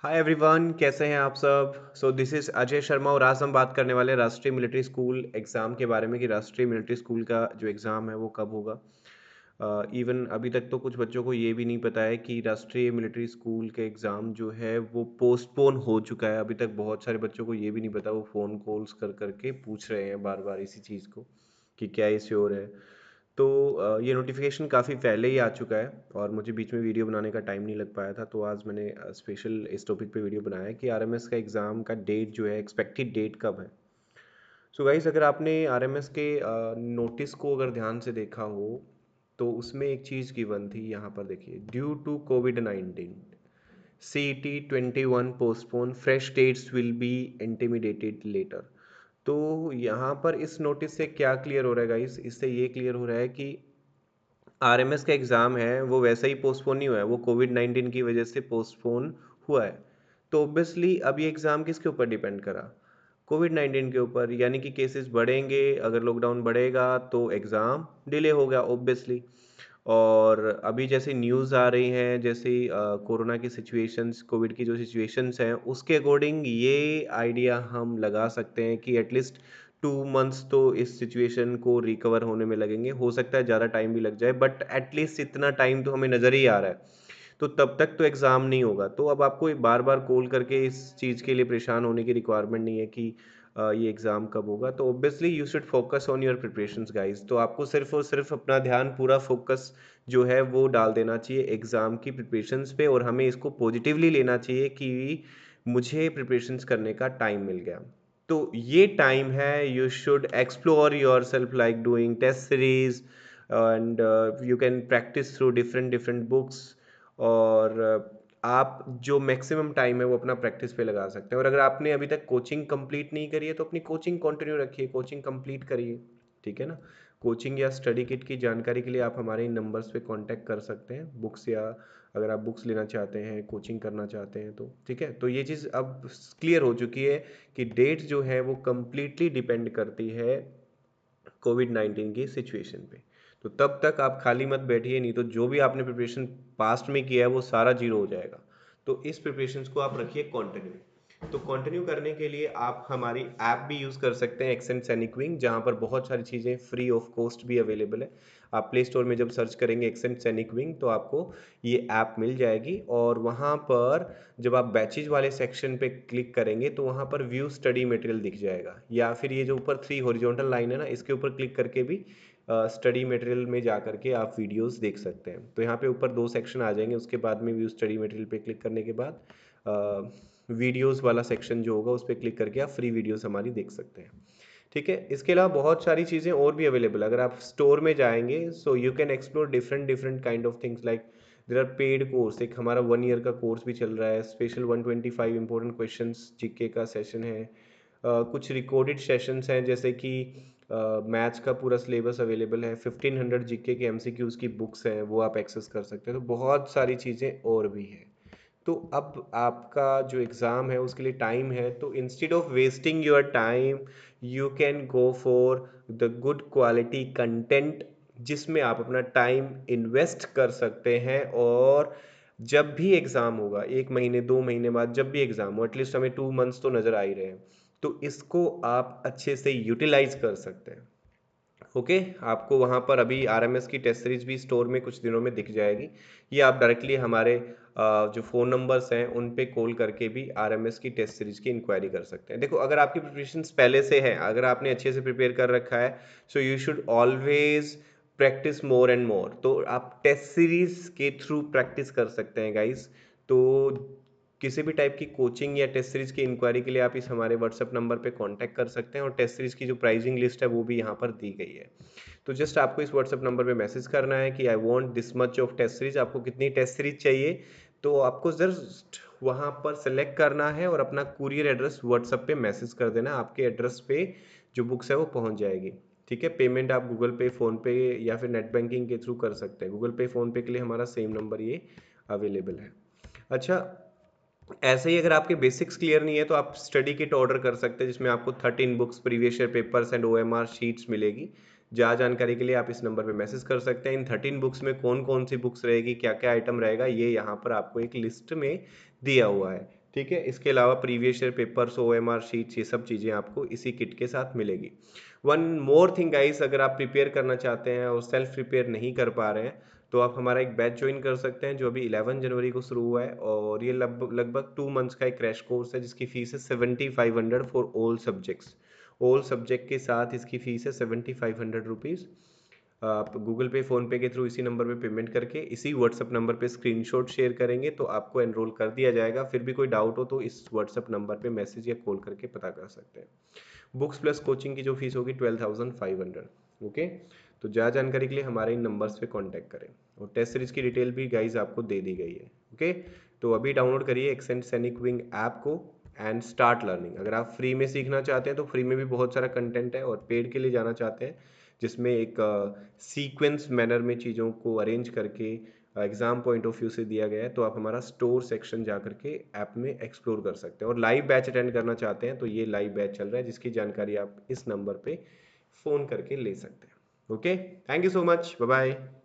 Hi everyone, कैसे हैं आप सब। दिस इज़ अजय शर्मा और आज हम बात करने वाले हैं राष्ट्रीय मिलिट्री स्कूल एग्ज़ाम के बारे में कि राष्ट्रीय मिलिट्री स्कूल का जो एग्ज़ाम है वो कब होगा। इवन अभी तक तो कुछ बच्चों को ये भी नहीं पता है कि राष्ट्रीय मिलिट्री स्कूल के एग्ज़ाम जो है वो पोस्टपोन हो चुका है। अभी तक बहुत सारे बच्चों को ये भी नहीं पता, वो फ़ोन कॉल्स कर करके पूछ रहे हैं बार बार इसी चीज़ को कि क्या ये श्योर है। तो ये नोटिफिकेशन काफ़ी पहले ही आ चुका है और मुझे बीच में वीडियो बनाने का टाइम नहीं लग पाया था, तो आज मैंने स्पेशल इस टॉपिक पे वीडियो बनाया है कि आरएमएस का एग्ज़ाम का डेट जो है, एक्सपेक्टेड डेट कब है। सो गाइस, अगर आपने आरएमएस के नोटिस को अगर ध्यान से देखा हो तो उसमें एक चीज़ गिवन थी। यहाँ पर देखिए, ड्यू टू कोविड-19 CET 21 postpone, fresh dates will be intimidated later. तो यहाँ पर इस नोटिस से क्या क्लियर हो रहा है गाइस, इससे ये क्लियर हो रहा है कि आरएमएस का एग्ज़ाम है वो वैसे ही पोस्टपोन नहीं हुआ है, वो कोविड-19 की वजह से पोस्टपोन हुआ है। तो ऑब्वियसली अब ये एग्ज़ाम किसके ऊपर डिपेंड करा? कोविड-19 के ऊपर, यानी कि केसेस बढ़ेंगे, अगर लॉकडाउन बढ़ेगा तो एग्ज़ाम डिले होगा ऑब्वियसली। और अभी जैसे न्यूज़ आ रही हैं, जैसे कोरोना की सिचुएशंस, कोविड की जो सिचुएशंस हैं, उसके अकॉर्डिंग ये आइडिया हम लगा सकते हैं कि एटलीस्ट 2 मंथ्स तो इस सिचुएशन को रिकवर होने में लगेंगे। हो सकता है ज़्यादा टाइम भी लग जाए, बट एटलीस्ट इतना टाइम तो हमें नज़र ही आ रहा है। तो तब तक तो एग्ज़ाम नहीं होगा। तो अब आपको बार-बार कॉल करके इस चीज़ के लिए परेशान होने की रिक्वायरमेंट नहीं है कि ये एग्ज़ाम कब होगा। तो obviously you should focus on your preparations guys. तो आपको सिर्फ़ और सिर्फ़ अपना ध्यान, पूरा फोकस जो है वो डाल देना चाहिए एग्ज़ाम की प्रिपरेशंस पे, और हमें इसको पॉजिटिवली लेना चाहिए कि मुझे प्रिपरेशंस करने का टाइम मिल गया। तो ये टाइम है, you should explore yourself like doing test series and you can practise through different different books. और आप जो मैक्सिमम टाइम है वो अपना प्रैक्टिस पे लगा सकते हैं। और अगर आपने अभी तक कोचिंग कंप्लीट नहीं करी है तो अपनी कोचिंग कंटिन्यू रखिए, कोचिंग कंप्लीट करिए, ठीक है ना। कोचिंग या स्टडी किट की जानकारी के लिए आप हमारे इन नंबर्स पे कांटेक्ट कर सकते हैं, बुक्स या अगर आप बुक्स लेना चाहते हैं, कोचिंग करना चाहते हैं तो ठीक है। तो ये चीज़ अब क्लियर हो चुकी है कि डेट जो है वो कम्प्लीटली डिपेंड करती है कोविड-19 की सिचुएशन पे। तो तब तक आप खाली मत बैठिए, नहीं तो जो भी आपने प्रिपरेशन पास्ट में किया है वो सारा ज़ीरो हो जाएगा। तो इस प्रिपरेशंस को आप रखिए कंटिन्यू। तो कंटिन्यू करने के लिए आप हमारी ऐप भी यूज़ कर सकते हैं, एक्सेंट सैनिक, जहाँ पर बहुत सारी चीज़ें फ्री ऑफ कॉस्ट भी अवेलेबल है। आप प्ले स्टोर में जब सर्च करेंगे एक्सेंट सैनिक विंग तो आपको ये ऐप मिल जाएगी, और वहाँ पर जब आप बैचेज वाले सेक्शन पे क्लिक करेंगे तो वहाँ पर व्यू स्टडी मटेरियल दिख जाएगा, या फिर ये जो ऊपर 3 हॉरिजॉन्टल लाइन है ना, इसके ऊपर क्लिक करके भी स्टडी मटेरियल में जा करके आप वीडियोस देख सकते हैं। तो यहाँ पे ऊपर 2 सेक्शन आ जाएंगे, उसके बाद में व्यू स्टडी मटेरियल पे क्लिक करने के बाद वीडियोस वाला सेक्शन जो होगा उस पर क्लिक करके आप फ्री वीडियोस हमारी देख सकते हैं, ठीक है। इसके अलावा बहुत सारी चीज़ें और भी अवेलेबल है। अगर आप स्टोर में जाएंगे so you can explore different different kind of things like there are paid course. एक हमारा 1 ईयर का कोर्स भी चल रहा है, स्पेशल 125 इंपॉर्टेंट क्वेश्चंस जीके का सेशन है। कुछ रिकॉर्डेड सेशंस हैं, जैसे कि मैथ्स का पूरा सिलेबस अवेलेबल है, 1500 जीके के एमसीक्यूज की बुक्स हैं, वो आप एक्सेस कर सकते हैं। तो बहुत सारी चीज़ें और भी हैं। तो अब आपका जो एग्ज़ाम है उसके लिए टाइम है, तो instead of wasting your time you can go for the good quality content, जिसमें आप अपना टाइम इन्वेस्ट कर सकते हैं। और जब भी एग्ज़ाम होगा, 1 महीने 2 महीने बाद जब भी एग्ज़ाम हो, एटलीस्ट हमें 2 मंथ्स तो नज़र आ ही रहे हैं, तो इसको आप अच्छे से यूटिलाइज कर सकते हैं। ओके, आपको वहाँ पर अभी आरएमएस की टेस्ट सीरीज भी स्टोर में कुछ दिनों में दिख जाएगी। ये आप डायरेक्टली हमारे जो फ़ोन नंबर्स हैं उन पे कॉल करके भी आरएमएस की टेस्ट सीरीज की इंक्वायरी कर सकते हैं। देखो, अगर आपकी प्रिपरेशंस पहले से है, अगर आपने अच्छे से प्रिपेयर कर रखा है, so you should always practice more and more. तो आप टेस्ट सीरीज के थ्रू प्रैक्टिस कर सकते हैं गाइस। तो किसी भी टाइप की कोचिंग या टेस्ट सीरीज की इंक्वायरी के लिए आप इस हमारे व्हाट्सएप नंबर पे कांटेक्ट कर सकते हैं, और टेस्ट सीरीज की जो प्राइसिंग लिस्ट है वो भी यहाँ पर दी गई है। तो जस्ट आपको इस व्हाट्सएप नंबर पे मैसेज करना है कि I want this much of test series, आपको कितनी टेस्ट सीरीज चाहिए। तो आपको जस्ट वहाँ पर सेलेक्ट करना है और अपना कुरियर एड्रेस व्हाट्सएप पे मैसेज कर देना, आपके एड्रेस पे जो बुक्स है वो पहुँच जाएगी, ठीक है। पेमेंट आप गूगल पे, फ़ोन पे या फिर नेट बैंकिंग के थ्रू कर सकते हैं। गूगल पे, फ़ोन पे के लिए हमारा सेम नंबर ये अवेलेबल है। अच्छा, ऐसे ही अगर आपके बेसिक्स क्लियर नहीं है तो आप स्टडी किट ऑर्डर कर सकते हैं, जिसमें आपको 13 books, previous year papers and OMR sheets मिलेगी। जहाँ जानकारी के लिए आप इस नंबर पे मैसेज कर सकते हैं। इन 13 बुक्स में कौन कौन सी बुक्स रहेगी, क्या क्या आइटम रहेगा, ये यहाँ पर आपको एक लिस्ट में दिया हुआ है, ठीक है। इसके अलावा previous year papers, OMR sheets, ये सब चीज़ें आपको इसी किट के साथ मिलेगी। वन मोर थिंग गाइस, अगर आप प्रिपेयर करना चाहते हैं और सेल्फ प्रिपेयर नहीं कर पा रहे हैं, तो आप हमारा एक बैच ज्वाइन कर सकते हैं जो अभी 11 जनवरी को शुरू हुआ है, और ये लगभग 2 मंथ्स का एक क्रैश कोर्स है जिसकी फीस है 7500 for all subjects. All subject के साथ इसकी फीस है 7500 रुपीज़। आप गूगल पे, फ़ोन पे के थ्रू इसी नंबर पे पेमेंट करके इसी व्हाट्सअप नंबर पे स्क्रीनशॉट शेयर करेंगे तो आपको एनरोल कर दिया जाएगा। फिर भी कोई डाउट हो तो इस व्हाट्सअप नंबर पे मैसेज या कॉल करके पता कर सकते हैं। बुक्स प्लस कोचिंग की जो फीस होगी 12,500। ओके, तो ज़्यादा जानकारी के लिए हमारे इन नंबर्स पे कांटेक्ट करें, और टेस्ट सीरीज की डिटेल भी गाइज आपको दे दी गई है। ओके, तो अभी डाउनलोड करिए एक्सेंट सैनिक विंग ऐप को एंड स्टार्ट लर्निंग। अगर आप फ्री में सीखना चाहते हैं तो फ्री में भी बहुत सारा कंटेंट है, और पेड के लिए जाना चाहते हैं जिसमें एक सीक्वेंस मैनर में चीज़ों को अरेंज करके एग्जाम पॉइंट ऑफ व्यू से दिया गया है, तो आप हमारा स्टोर सेक्शन जा करके ऐप में एक्सप्लोर कर सकते हैं। और लाइव बैच अटेंड करना चाहते हैं तो ये लाइव बैच चल रहा है जिसकी जानकारी आप इस नंबर पे फ़ोन करके ले सकते हैं। Okay, thank you so much, bye bye.